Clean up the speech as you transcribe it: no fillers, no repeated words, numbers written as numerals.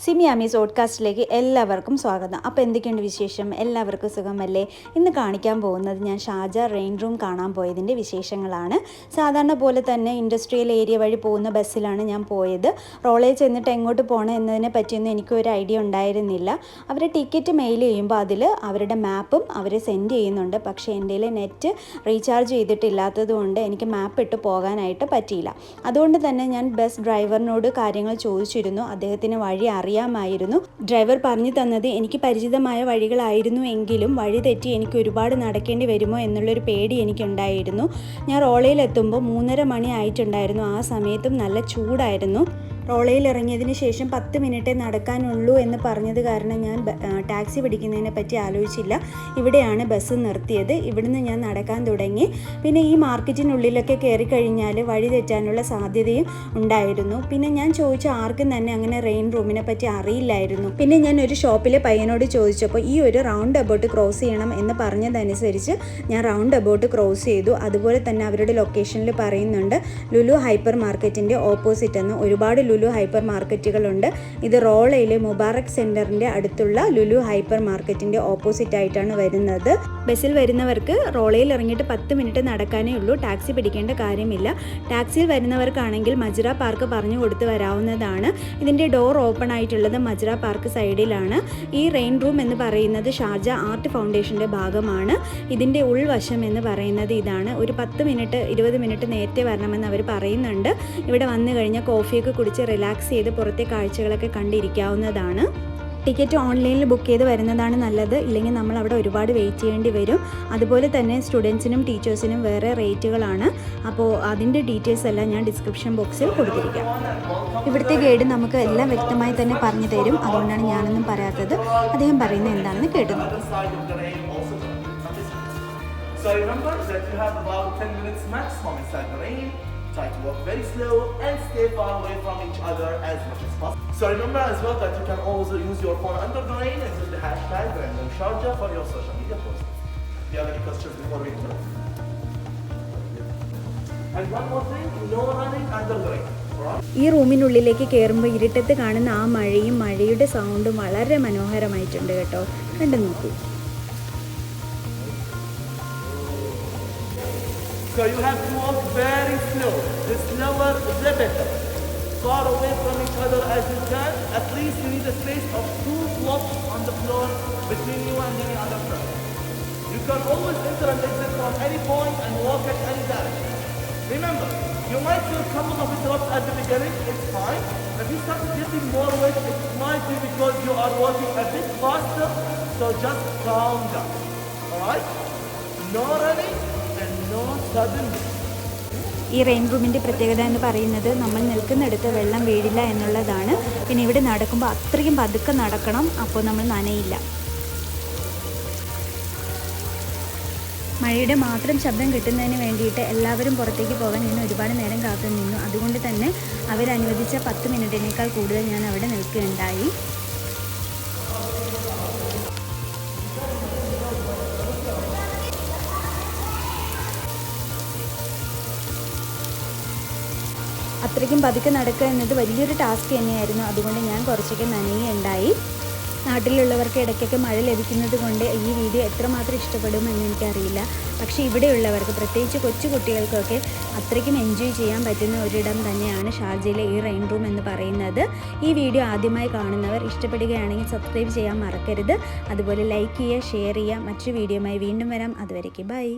simiami svodcastലേക്ക് എല്ലാവർക്കും സ്വാഗതം. അപ്പോൾ എന്തൊക്കെയുണ്ട് വിശേഷം? എല്ലാവർക്കും സുഖമല്ലേ? ഇന്ന് കാണിക്കാൻ പോകുന്നത് ഞാൻ ഷാർജ rainroom കാണാൻ പോയതിൻ്റെ വിശേഷങ്ങളാണ്. സാധാരണ പോലെ തന്നെ ഇൻഡസ്ട്രിയൽ ഏരിയ വഴി പോകുന്ന ബസ്സിലാണ് ഞാൻ പോയത്. റോളയിൽ ചെന്നിട്ട് എങ്ങോട്ട് പോകണം എന്നതിനെ പറ്റിയൊന്നും എനിക്കൊരു ഐഡിയ ഉണ്ടായിരുന്നില്ല. അവർ ടിക്കറ്റ് മെയിൽ ചെയ്യുമ്പോൾ അതിൽ അവരുടെ മാപ്പും അവർ സെൻഡ് ചെയ്യുന്നുണ്ട്. പക്ഷേ എൻ്റെ നെറ്റ് റീചാർജ് ചെയ്തിട്ടില്ലാത്തത് കൊണ്ട് എനിക്ക് മാപ്പ് ഇട്ട് പോകാനായിട്ട് പറ്റിയില്ല. അതുകൊണ്ട് തന്നെ ഞാൻ ബസ് ഡ്രൈവറിനോട് കാര്യങ്ങൾ ചോദിച്ചിരുന്നു. അദ്ദേഹത്തിന് വഴി അറിയാമായിരുന്നു. ഡ്രൈവർ പറഞ്ഞു തന്നത് എനിക്ക് പരിചിതമായ വഴികളായിരുന്നു എങ്കിലും വഴി തെറ്റി എനിക്ക് ഒരുപാട് നടക്കേണ്ടി വരുമോ എന്നുള്ളൊരു പേടി എനിക്കുണ്ടായിരുന്നു. ഞാൻ റോളയിൽ എത്തുമ്പോൾ 3:30 മണി ആയിട്ടുണ്ടായിരുന്നു. ആ സമയത്തും നല്ല ചൂടായിരുന്നു. റോളയിൽ ഇറങ്ങിയതിന് ശേഷം 10 മിനിറ്റേ നടക്കാനുള്ളൂ എന്ന് പറഞ്ഞത് കാരണം ഞാൻ ടാക്സി പിടിക്കുന്നതിനെ പറ്റി ആലോചിച്ചില്ല. ഇവിടെയാണ് ബസ് നിർത്തിയത്. ഇവിടുന്ന് ഞാൻ നടക്കാൻ തുടങ്ങി. പിന്നെ ഈ മാർക്കറ്റിനുള്ളിലൊക്കെ കയറി കഴിഞ്ഞാൽ വഴി തെറ്റാനുള്ള സാധ്യതയും ഉണ്ടായിരുന്നു. പിന്നെ ഞാൻ ചോദിച്ച ആർക്കും തന്നെ അങ്ങനെ rainroomനെ പറ്റി അറിയില്ലായിരുന്നു. പിന്നെ ഞാൻ ഒരു ഷോപ്പിലെ പയ്യനോട് ചോദിച്ചപ്പോൾ ഈ ഒരു റൗണ്ട് അബൌട്ട് ക്രോസ് ചെയ്യണം എന്ന് പറഞ്ഞതനുസരിച്ച് ഞാൻ റൗണ്ട് അബൌട്ട് ക്രോസ് ചെയ്തു. അതുപോലെ തന്നെ അവരുടെ ലൊക്കേഷനിൽ പറയുന്നുണ്ട് ലുലു ഹൈപ്പർ മാർക്കറ്റിൻ്റെ ഓപ്പോസിറ്റ് എന്ന്. ഒരുപാട് ലുലു ഹൈപ്പർ മാർക്കറ്റുകളുണ്ട്. ഇത് റോളയിലെ മുബാറക് സെൻറ്ററിൻ്റെ അടുത്തുള്ള ലുലു ഹൈപ്പർ മാർക്കറ്റിൻ്റെ ഓപ്പോസിറ്റ് ആയിട്ടാണ് വരുന്നത്. ബസ്സിൽ വരുന്നവർക്ക് റോളയിൽ ഇറങ്ങിയിട്ട് 10 മിനിറ്റ് നടക്കാനേ ഉള്ളൂ. ടാക്സി പിടിക്കേണ്ട കാര്യമില്ല. ടാക്സിയിൽ വരുന്നവർക്കാണെങ്കിൽ മജ്റ പാർക്ക് പറഞ്ഞു കൊടുത്ത് വരാവുന്നതാണ്. ഇതിൻ്റെ ഡോർ ഓപ്പൺ ആയിട്ടുള്ളത് മജ്റ പാർക്ക് സൈഡിലാണ്. ഈ rainroom എന്ന് പറയുന്നത് ഷാർജ ആർട്ട് ഫൗണ്ടേഷൻ്റെ ഭാഗമാണ്. ഇതിൻ്റെ ഉൾവശം എന്ന് പറയുന്നത് ഇതാണ്. ഒരു 10 മിനിറ്റ് 20 മിനിറ്റ് നേരത്തെ വരണമെന്ന് അവർ പറയുന്നുണ്ട്. ഇവിടെ വന്നു കഴിഞ്ഞാൽ കോഫിയൊക്കെ കുടിച്ച് റിലാക്സ് ചെയ്ത് പുറത്തെ കാഴ്ചകളൊക്കെ കണ്ടിരിക്കാവുന്നതാണ്. ടിക്കറ്റ് ഓൺലൈനിൽ ബുക്ക് ചെയ്ത് വരുന്നതാണ് നല്ലത്. ഇല്ലെങ്കിൽ നമ്മൾ അവിടെ ഒരുപാട് വെയിറ്റ് ചെയ്യേണ്ടി വരും. അതുപോലെ തന്നെ സ്റ്റുഡൻസിനും ടീച്ചേഴ്സിനും വേറെ റേറ്റുകളാണ്. അപ്പോൾ അതിൻ്റെ ഡീറ്റെയിൽസ് എല്ലാം ഞാൻ ഡിസ്ക്രിപ്ഷൻ ബോക്സിൽ കൊടുത്തിരിക്കാം. ഇവിടുത്തെ ഗൈഡ് നമുക്ക് എല്ലാം വ്യക്തമായി തന്നെ പറഞ്ഞു തരും. അതുകൊണ്ടാണ് ഞാനൊന്നും പറയാത്തത്. അദ്ദേഹം പറയുന്നത് എന്താണെന്ന് കേട്ടു. So remember that you have about 10 minutes maximum inside the rain. Try to walk very slow and stay far away from each other as much as possible. So remember as well that you can always use your phone under the rain and use the hashtag #Sharjah for your social media posts. Do you have any questions before we go? And one more thing, no running under the rain. ഈ റൂമിനുള്ളിലേക്ക് കയറുമ്പോൾ ഇരുട്ടത്ത് കാണുന്ന ആ മഴയുടെ സൗണ്ടും വളരെ മനോഹരമായിട്ടുണ്ട് കേട്ടോ. കണ്ടു നോക്കൂ. So you have to walk very slow. The slower the better. Far away from each other as you can. At least you need a space of 2 blocks on the floor between you and any other person. You can always enter and exit from any point and walk at any direction. Remember, you might feel a couple of drops at the beginning. It's fine. If you start getting more weight, it might be because you are walking a bit faster. So just calm down. Alright? No running. ഈ rainroomൻ്റെ പ്രത്യേകത എന്ന് പറയുന്നത് നമ്മൾ നിൽക്കുന്നിടത്ത് വെള്ളം വീഴില്ല എന്നുള്ളതാണ്. പിന്നെ ഇവിടെ നടക്കുമ്പോൾ അത്രയും പതുക്കെ നടക്കണം. അപ്പോൾ നമ്മൾ നനയില്ല. മഴയുടെ മാത്രം ശബ്ദം കിട്ടുന്നതിന് വേണ്ടിയിട്ട് എല്ലാവരും പുറത്തേക്ക് പോകാൻ ഞാൻ ഒരുപാട് നേരം കാത്തു നിന്നു. അതുകൊണ്ട് തന്നെ അവരനുവദിച്ച 10 മിനിറ്റിനേക്കാൾ കൂടുതൽ ഞാൻ അവിടെ നിൽക്കുകയുണ്ടായി. അത്രയ്ക്കും പതുക്കെ നടക്കുക എന്നത് വലിയൊരു ടാസ്ക് തന്നെയായിരുന്നു. അതുകൊണ്ട് ഞാൻ കുറച്ചൊക്കെ നനയുകയുണ്ടായി. നാട്ടിലുള്ളവർക്ക് ഇടയ്ക്കൊക്കെ മഴ ലഭിക്കുന്നത് കൊണ്ട് ഈ വീഡിയോ എത്രമാത്രം ഇഷ്ടപ്പെടുമെന്ന് എനിക്കറിയില്ല. പക്ഷേ ഇവിടെയുള്ളവർക്ക് പ്രത്യേകിച്ച് കൊച്ചു കുട്ടികൾക്കൊക്കെ അത്രയ്ക്കും എൻജോയ് ചെയ്യാൻ പറ്റുന്ന ഒരിടം തന്നെയാണ് ഷാർജയിലെ ഈ rainroom എന്ന് പറയുന്നത്. ഈ വീഡിയോ ആദ്യമായി കാണുന്നവർ ഇഷ്ടപ്പെടുകയാണെങ്കിൽ സബ്സ്ക്രൈബ് ചെയ്യാൻ മറക്കരുത്. അതുപോലെ ലൈക്ക് ചെയ്യുക, ഷെയർ ചെയ്യുക. മറ്റൊരു വീഡിയോയുമായി വീണ്ടും വരാം. അതുവരേക്ക് ബൈ.